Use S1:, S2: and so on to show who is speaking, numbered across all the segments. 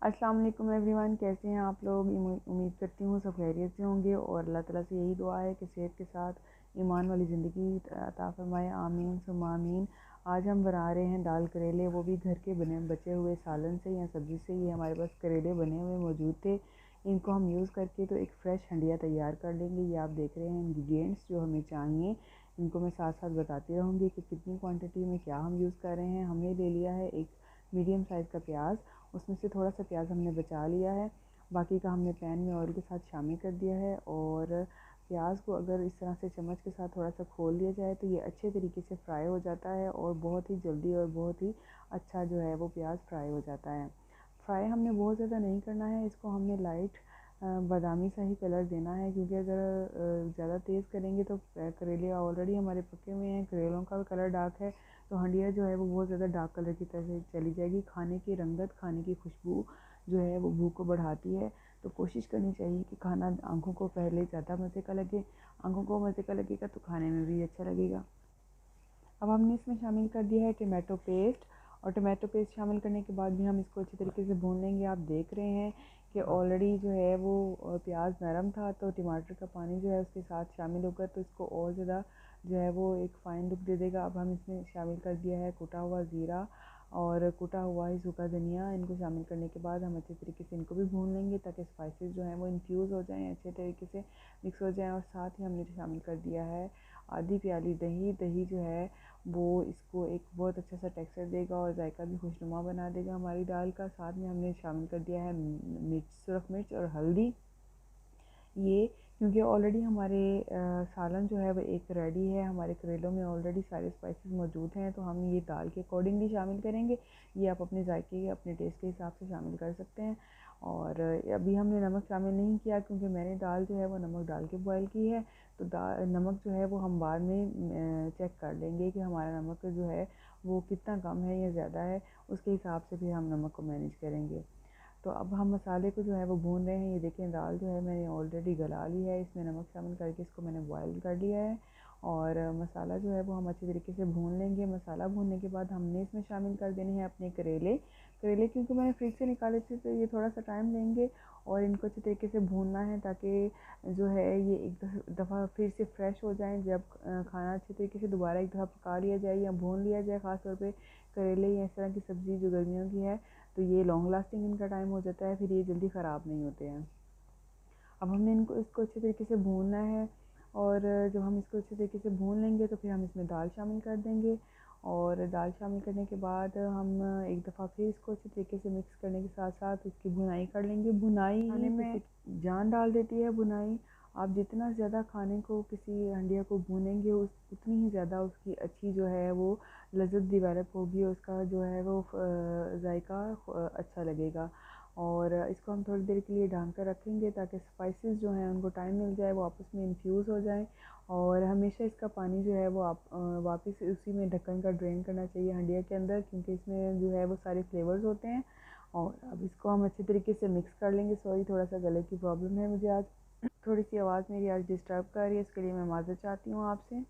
S1: अस्सलाम वालेकुम एवरीवन, कैसे हैं आप लोग। उम्मीद करती हूँ सब खैरियत से होंगे और अल्लाह ताला से यही दुआ है कि सेहत के साथ ईमान वाली ज़िंदगी अता फरमाए। आमीन सुम्मा आमीन। आज हम बना रहे हैं दाल करेले, वो भी घर के बने बचे हुए सालन से या सब्ज़ी से। ये हमारे पास करेले बने हुए मौजूद थे, इनको हम यूज़ करके तो एक फ़्रेश हंडिया तैयार कर लेंगे। ये आप देख रहे हैं इंग्रेडिएंट्स जो हमें चाहिए, इनको मैं साथ साथ बताती रहूँगी कि कितनी क्वांटिटी में क्या हम यूज़ कर रहे हैं। हमने ले लिया है एक मीडियम साइज़ का प्याज, उसमें से थोड़ा सा प्याज हमने बचा लिया है, बाकी का हमने पैन में ऑयल के साथ शामिल कर दिया है। और प्याज को अगर इस तरह से चम्मच के साथ थोड़ा सा खोल लिया जाए तो ये अच्छे तरीके से फ्राई हो जाता है और बहुत ही जल्दी और बहुत ही अच्छा जो है वो प्याज फ्राई हो जाता है। फ्राई हमने बहुत ज़्यादा नहीं करना है, इसको हमने लाइट बादामी सा ही कलर देना है, क्योंकि अगर ज़्यादा तेज़ करेंगे तो करेले ऑलरेडी हमारे पके हुए हैं, करेलों का कलर डार्क है, तो हंडिया जो है वो बहुत ज़्यादा डार्क कलर की तरफ से चली जाएगी। खाने की रंगत, खाने की खुशबू जो है वो भूख को बढ़ाती है। तो कोशिश करनी चाहिए कि खाना आँखों को पहले ज़्यादा मज़े का लगे, आँखों को मज़े का लगेगा तो खाने में भी अच्छा लगेगा। अब हमने इसमें शामिल कर दिया है टमाटो पेस्ट, और टमाटो पेस्ट शामिल करने के बाद भी हम इसको अच्छी तरीके से भून लेंगे। आप देख रहे हैं कि ऑलरेडी जो है वो प्याज नरम था, तो टमाटर का पानी जो है उसके साथ शामिल होकर तो इसको और ज़्यादा जो है वो एक फ़ाइन लुक दे देगा। अब हम इसमें शामिल कर दिया है कुटा हुआ ज़ीरा और कुटा हुआ ही सूखा धनिया। इनको शामिल करने के बाद हम अच्छे तरीके से इनको भी भून लेंगे ताकि स्पाइसेस जो हैं वो इन्फ्यूज़ हो जाएं, अच्छे तरीके से मिक्स हो जाएं। और साथ ही हमने शामिल कर दिया है आधी प्याली दही। दही जो है वो इसको एक बहुत अच्छा सा टेक्सचर देगा और जायका भी खुशनुमा बना देगा हमारी दाल का। साथ में हमने शामिल कर दिया है मिर्च, सुरख मिर्च और हल्दी। ये क्योंकि ऑलरेडी हमारे सालन जो है वो एक रेडी है, हमारे करेलों में ऑलरेडी सारे स्पाइसेस मौजूद हैं, तो हम ये दाल के अकॉर्डिंगली शामिल करेंगे। ये आप अपने जायके, अपने टेस्ट के हिसाब से शामिल कर सकते हैं। और अभी हमने नमक शामिल नहीं किया क्योंकि मैंने दाल जो है वो नमक डाल के बॉयल की है, तो नमक जो है वो हम बाद में चेक कर लेंगे कि हमारा नमक जो है वो कितना कम है या ज़्यादा है, उसके हिसाब से फिर हम नमक को मैनेज करेंगे। तो अब हम मसाले को जो है वो भून रहे हैं। ये देखें दाल जो है मैंने ऑलरेडी गला ली है, इसमें नमक शामिल करके इसको मैंने बॉयल कर लिया है। और मसाला जो है वो हम अच्छे तरीके से भून लेंगे। मसाला भूनने के बाद हमने इसमें शामिल कर देने हैं अपने करेले। करेले क्योंकि मैंने फ्रिज से निकाले थे तो ये थोड़ा सा टाइम लेंगे और इनको अच्छे तरीके से भूनना है ताकि जो है ये एक दफ़ा फिर से फ्रेश हो जाएं। जब खाना अच्छे तरीके से दोबारा एक दफ़ा पका लिया जाए या भून लिया जाए, ख़ासतौर पे करेले या इस तरह की सब्ज़ी जो गर्मियों की है, तो ये लॉन्ग लास्टिंग इनका टाइम हो जाता है, फिर ये जल्दी ख़राब नहीं होते हैं। अब हमने इनको इसको अच्छे तरीके से भूनना है, और जब हम इसको अच्छे तरीके से भून लेंगे तो फिर हम इसमें दाल शामिल कर देंगे। और दाल शामिल करने के बाद हम एक दफ़ा फिर इसको अच्छे तरीके से मिक्स करने के साथ साथ इसकी भुनाई कर लेंगे। भुनाई खाने में जान डाल देती है भुनाई। आप जितना ज़्यादा खाने को, किसी हंडिया को भूनेंगे उतनी ही ज़्यादा उसकी अच्छी जो है वो लज़्ज़त डिवेलप होगी, उसका जो है वो जायका अच्छा लगेगा। और इसको हम थोड़ी देर के लिए ढक कर रखेंगे ताकि स्पाइसेस जो हैं उनको टाइम मिल जाए, वो आपस में इन्फ्यूज़ हो जाएं। और हमेशा इसका पानी जो है वो आप वापस उसी में ढक्कन का ड्रेन करना चाहिए हंडिया के अंदर, क्योंकि इसमें जो है वो सारे फ्लेवर्स होते हैं। और अब इसको हम अच्छे तरीके से मिक्स कर लेंगे। सॉरी, थोड़ा सा गले की प्रॉब्लम है मुझे आज, थोड़ी सी आवाज़ मेरी आज डिस्टर्ब कर रही है, इसके लिए मैं माज़रत चाहती हूँ आपसे।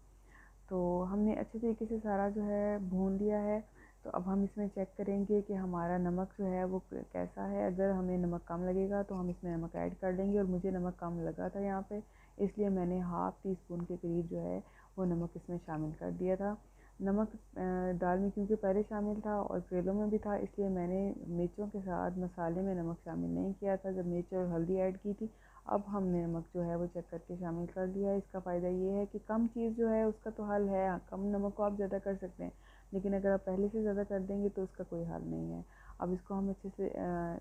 S1: तो हमने अच्छे तरीके से सारा जो है भून लिया है। तो अब हम इसमें चेक करेंगे कि हमारा नमक जो है वो कैसा है। अगर हमें नमक कम लगेगा तो हम इसमें नमक ऐड कर देंगे, और मुझे नमक कम लगा था यहाँ पे, इसलिए मैंने हाफ़ टी स्पून के करीब जो है वो नमक इसमें शामिल कर दिया था। नमक दाल में क्योंकि पहले शामिल था और करेलों में भी था, इसलिए मैंने मिर्चों के साथ मसाले में नमक शामिल नहीं किया था जब मिर्च और हल्दी ऐड की थी। अब हमने नमक जो है वो चेक करके शामिल कर दिया है। इसका फ़ायदा ये है कि कम चीज़ जो है उसका तो हल है, कम नमक को आप ज़्यादा कर सकते हैं, लेकिन अगर आप पहले से ज़्यादा कर देंगे तो उसका कोई हल नहीं है। अब इसको हम अच्छे से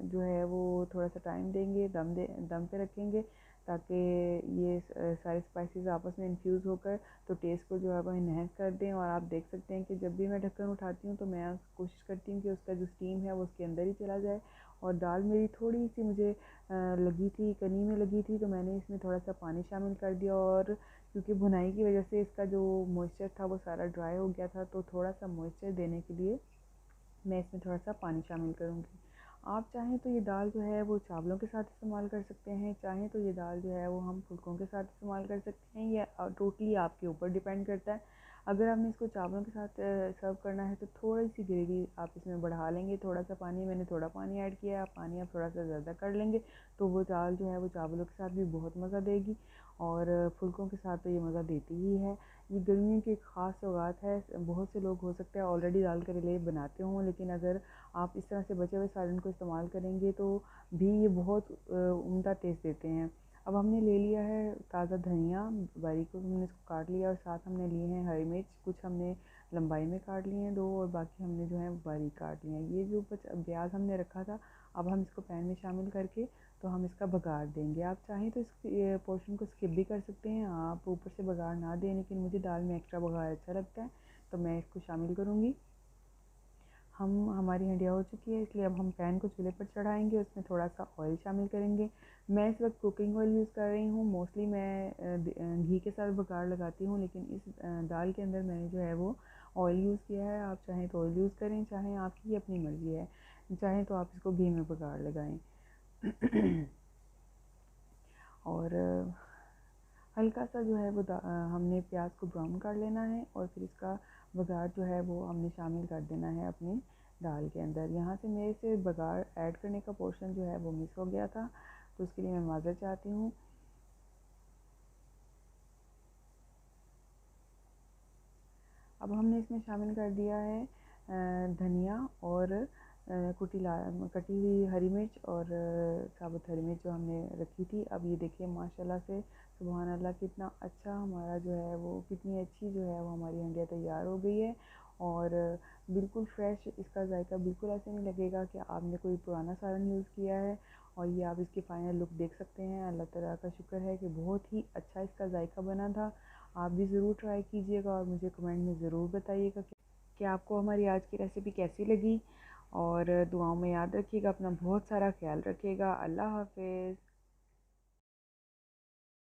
S1: जो है वो थोड़ा सा टाइम देंगे, दम पे रखेंगे ताकि ये सारे स्पाइसेस आपस में इन्फ्यूज़ होकर तो टेस्ट को जो है वो इन्हेंस कर दें। और आप देख सकते हैं कि जब भी मैं ढक्कन उठाती हूँ तो मैं कोशिश करती हूँ कि उसका जो स्टीम है वो उसके अंदर ही चला जाए। और दाल मेरी थोड़ी सी मुझे लगी थी, कनी में लगी थी, तो मैंने इसमें थोड़ा सा पानी शामिल कर दिया। और क्योंकि भुनाई की वजह से इसका जो मॉइस्चर था वो सारा ड्राई हो गया था, तो थोड़ा सा मॉइस्चर देने के लिए मैं इसमें थोड़ा सा पानी शामिल करूँगी। आप चाहें तो ये दाल जो है वो चावलों के साथ इस्तेमाल कर सकते हैं, चाहें तो ये दाल जो है वो हम फुल्कों के साथ इस्तेमाल कर सकते हैं, या टोटली आपके ऊपर डिपेंड करता है। अगर आपने इसको चावलों के साथ सर्व करना है तो थोड़ी सी ग्रेवी आप इसमें बढ़ा लेंगे, थोड़ा सा पानी, मैंने थोड़ा पानी ऐड किया है, आप पानी आप थोड़ा सा ज़्यादा कर लेंगे तो वो दाल जो है वो चावलों के साथ भी बहुत मज़ा देगी, और फुल्कों के साथ तो ये मज़ा देती ही है। ये गर्मियों की एक ख़ास सौगात है। बहुत से लोग हो सकता है ऑलरेडी दाल करेले बनाते हों, लेकिन अगर आप इस तरह से बचे हुए सालन को इस्तेमाल करेंगे तो भी ये बहुत उम्दा टेस्ट देते हैं। अब हमने ले लिया है ताज़ा धनिया, बारीक को हमने इसको काट लिया, और साथ हमने लिए हैं हरी मिर्च, कुछ हमने लंबाई में काट लिए हैं 2, और बाकी हमने जो है बारीक काट लिए हैं। ये जो प्याज हमने रखा था, अब हम इसको पैन में शामिल करके तो हम इसका बघार देंगे। आप चाहें तो इस पोर्शन को स्किप भी कर सकते हैं, आप ऊपर से बघार ना दें, लेकिन मुझे दाल में एक्स्ट्रा बघार अच्छा लगता है तो मैं इसको शामिल करूँगी। हमारी हंडिया हो चुकी है, इसलिए अब हम पैन को चूल्हे पर चढ़ाएंगे, उसमें थोड़ा सा ऑयल शामिल करेंगे। मैं इस वक्त कुकिंग ऑयल यूज़ कर रही हूँ, मोस्टली मैं घी के साथ बघार लगाती हूँ, लेकिन इस दाल के अंदर मैंने जो है वो ऑयल यूज़ किया है। आप चाहें तो ऑयल यूज़ करें, चाहें आपकी अपनी मर्ज़ी है, चाहें तो आप इसको घी में बघार लगाएं। और हल्का सा जो है वो हमने प्याज को ब्राउन कर लेना है, और फिर इसका बघार जो है वो हमने शामिल कर देना है अपनी दाल के अंदर। यहाँ से मेरे से बघार ऐड करने का पोर्शन जो है वो मिस हो गया था, तो उसके लिए मैं माज़रत चाहती हूँ। अब हमने इसमें शामिल कर दिया है धनिया और कटी हुई हरी मिर्च, और साबुत हरी मिर्च जो हमने रखी थी। अब ये देखिए माशाल्लाह से सुबहान अल्लाह कितना अच्छा हमारा जो है वो, कितनी अच्छी जो है वो हमारी हंडिया तैयार हो गई है, और बिल्कुल फ्रेश। इसका जायका बिल्कुल ऐसे नहीं लगेगा कि आपने कोई पुराना सालन यूज़ किया है। और ये आप इसकी फ़ाइनल लुक देख सकते हैं। अल्लाह ताला का शुक्र है कि बहुत ही अच्छा इसका जायका बना था। आप भी ज़रूर ट्राई कीजिएगा और मुझे कमेंट में ज़रूर बताइएगा कि आपको हमारी आज की रेसिपी कैसी लगी, और दुआओं में याद रखिएगा, अपना बहुत सारा ख्याल रखिएगा। अल्लाह हाफ़िज़।